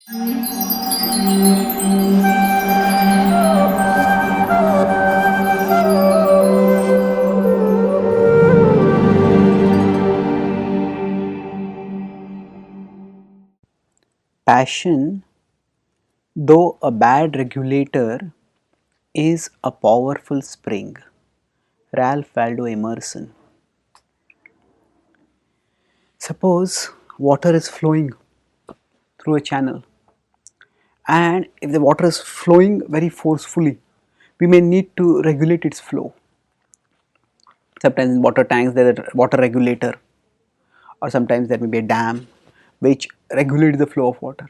Passion, though a bad regulator, is a powerful spring. Ralph Waldo Emerson. Suppose water is flowing through a channel, and if the water is flowing very forcefully, we may need to regulate its flow. Sometimes in water tanks there is a water regulator, or sometimes there may be a dam which regulates the flow of water.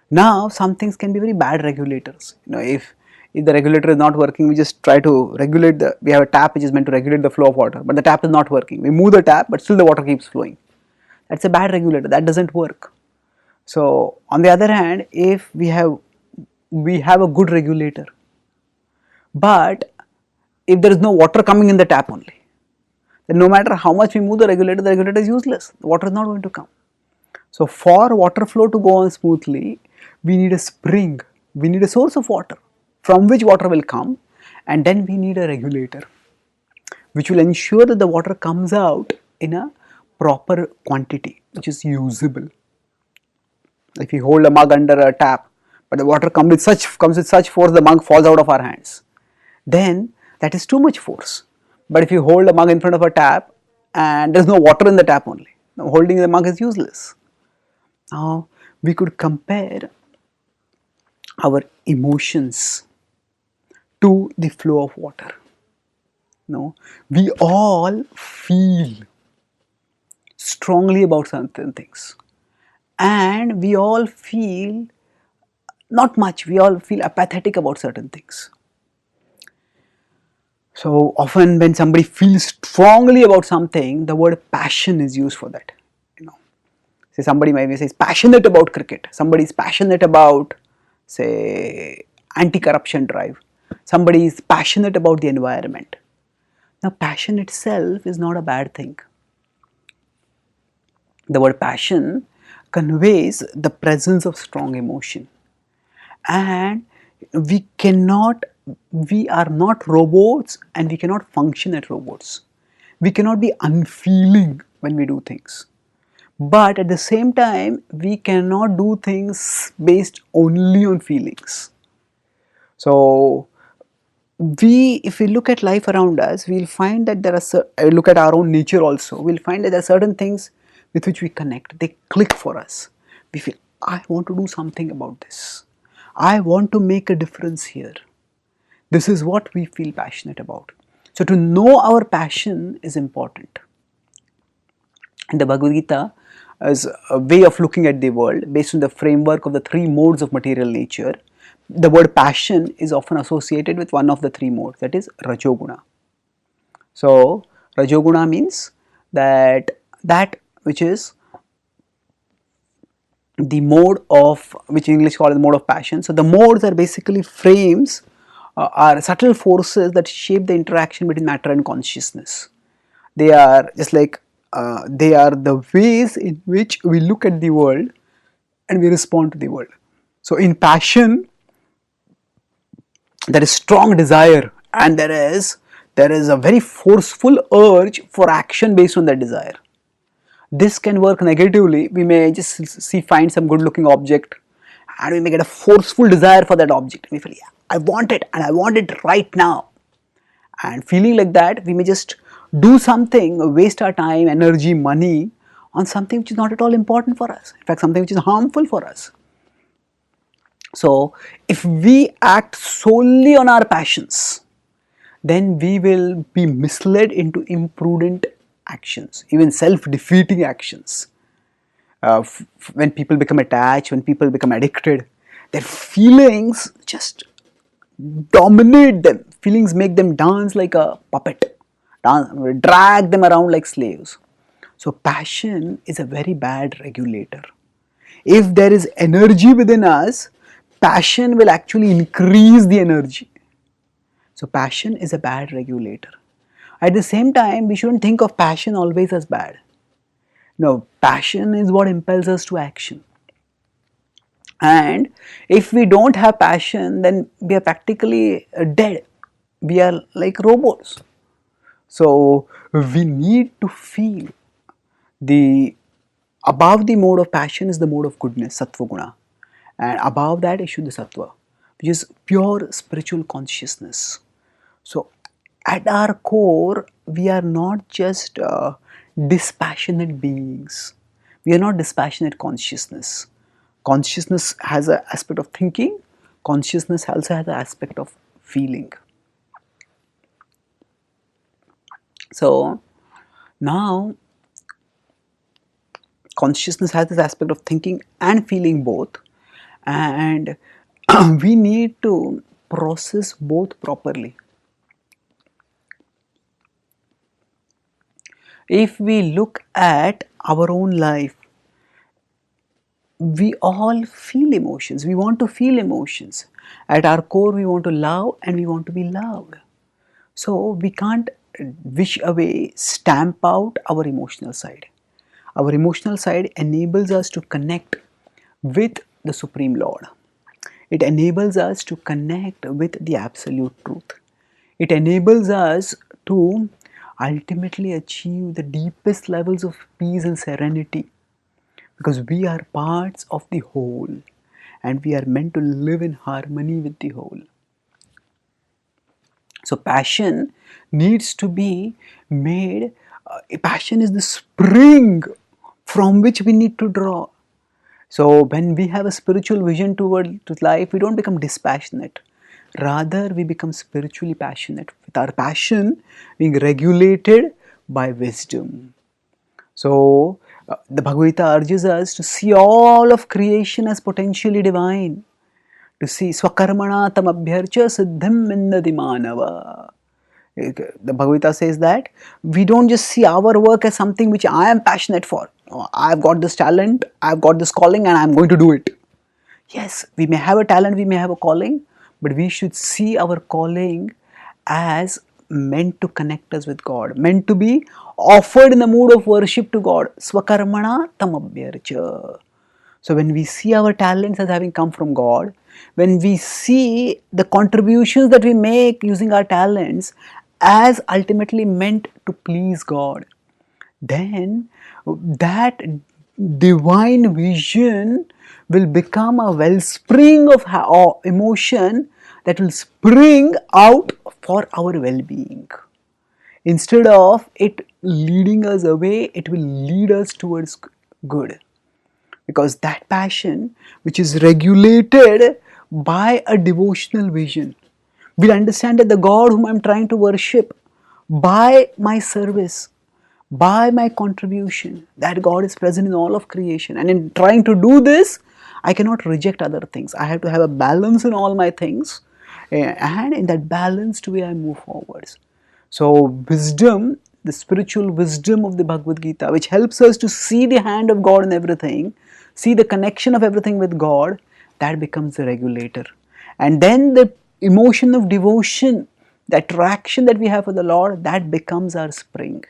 Now some things can be very bad regulators. If the regulator is not working, we just try to regulate we have a tap which is meant to regulate the flow of water, but the tap is not working. We move the tap, but still the water keeps flowing. That's a bad regulator. That doesn't work. So on the other hand, if we have a good regulator, but if there is no water coming in the tap only, then no matter how much we move the regulator is useless. The water is not going to come. So for water flow to go on smoothly, we need a spring, we need a source of water from which water will come, and then we need a regulator which will ensure that the water comes out in a proper quantity which is usable. If you hold a mug under a tap, but the water comes with such force the mug falls out of our hands, then that is too much force. But if you hold a mug in front of a tap and there is no water in the tap only, now holding the mug is useless. Now we could compare our emotions to the flow of water. No, we all feel strongly about certain things, and we all feel not much, we all feel apathetic about certain things. So often when somebody feels strongly about something, the word passion is used for that. Say somebody maybe says passionate about cricket, somebody is passionate about, say, anti-corruption drive, somebody is passionate about the environment. Now passion itself is not a bad thing. The word passion conveys the presence of strong emotion, and we are not robots, and we cannot function as robots. We cannot be unfeeling when we do things, but at the same time we cannot do things based only on feelings. So if we look at life around us, we'll find that look at our own nature also, we'll find that there are certain things with which we connect, they click for us. We feel, I want to do something about this, I want to make a difference here. This is what we feel passionate about. So to know our passion is important. And the Bhagavad Gita is a way of looking at the world based on the framework of the three modes of material nature. The word passion is often associated with one of the three modes, that is Rajoguna. So Rajoguna means that which is the mode of, which in English called the mode of passion. So the modes are basically frames, are subtle forces that shape the interaction between matter and consciousness. They are just like they are the ways in which we look at the world and we respond to the world. So in passion, there is strong desire, and there is a very forceful urge for action based on that desire. This can work negatively. We may just find some good looking object, and we may get a forceful desire for that object. We feel, yeah, I want it, and I want it right now. And feeling like that, we may just do something, waste our time, energy, money on something which is not at all important for us. In fact, something which is harmful for us. So if we act solely on our passions, then we will be misled into imprudent actions, even self-defeating actions. When people become attached, when people become addicted, their feelings just dominate them. Feelings make them dance like a puppet, drag them around like slaves. So passion is a very bad regulator. If there is energy within us, passion will actually increase the energy. So passion is a bad regulator. At the same time, we shouldn't think of passion always as bad. No, passion is what impels us to action. And if we don't have passion, then we are practically dead. We are like robots. So we need to feel. The above the mode of passion is the mode of goodness, sattva guna, and above that is shuddha sattva, which is pure spiritual consciousness. So at our core, we are not just dispassionate beings. We are not dispassionate consciousness. Consciousness has an aspect of thinking. Consciousness also has an aspect of feeling. So now consciousness has this aspect of thinking and feeling both, and we need to process both properly. If we look at our own life, we all feel emotions. We want to feel emotions. At our core, we want to love and we want to be loved. So we can't wish away, stamp out our emotional side. Our emotional side enables us to connect with the Supreme Lord. It enables us to connect with the absolute truth. It enables us to ultimately achieve the deepest levels of peace and serenity, because we are parts of the whole and we are meant to live in harmony with the whole. So passion needs to be made, passion is the spring from which we need to draw. So when we have a spiritual vision toward life, we don't become dispassionate. Rather, we become spiritually passionate, with our passion being regulated by wisdom. So the Bhagavad Gita urges us to see all of creation as potentially divine, to see swakarmana tam abhyarcha siddhim minnati manava. The Bhagavad Gita says that we don't just see our work as something which I am passionate for. Oh, I've got this talent, I've got this calling, and I'm going to do it. Yes, we may have a talent, we may have a calling, but we should see our calling as meant to connect us with God, meant to be offered in the mood of worship to God. Swakarmana tamabhyarcha. So when we see our talents as having come from God, when we see the contributions that we make using our talents as ultimately meant to please God, then that divine vision will become a wellspring of emotion that will spring out for our well-being. Instead of it leading us away, it will lead us towards good. Because that passion, which is regulated by a devotional vision, will understand that the God whom I am trying to worship, by my service, by my contribution, that God is present in all of creation. And in trying to do this, I cannot reject other things. I have to have a balance in all my things, and in that balanced way I move forwards. So wisdom, the spiritual wisdom of the Bhagavad Gita, which helps us to see the hand of God in everything, see the connection of everything with God, that becomes the regulator. And then the emotion of devotion, the attraction that we have for the Lord, that becomes our spring.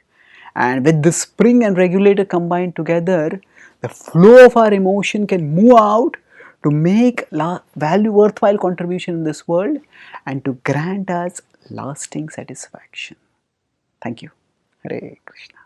And with the spring and regulator combined together, the flow of our emotion can move out to make value worthwhile contribution in this world and to grant us lasting satisfaction. Thank you. Hare Krishna.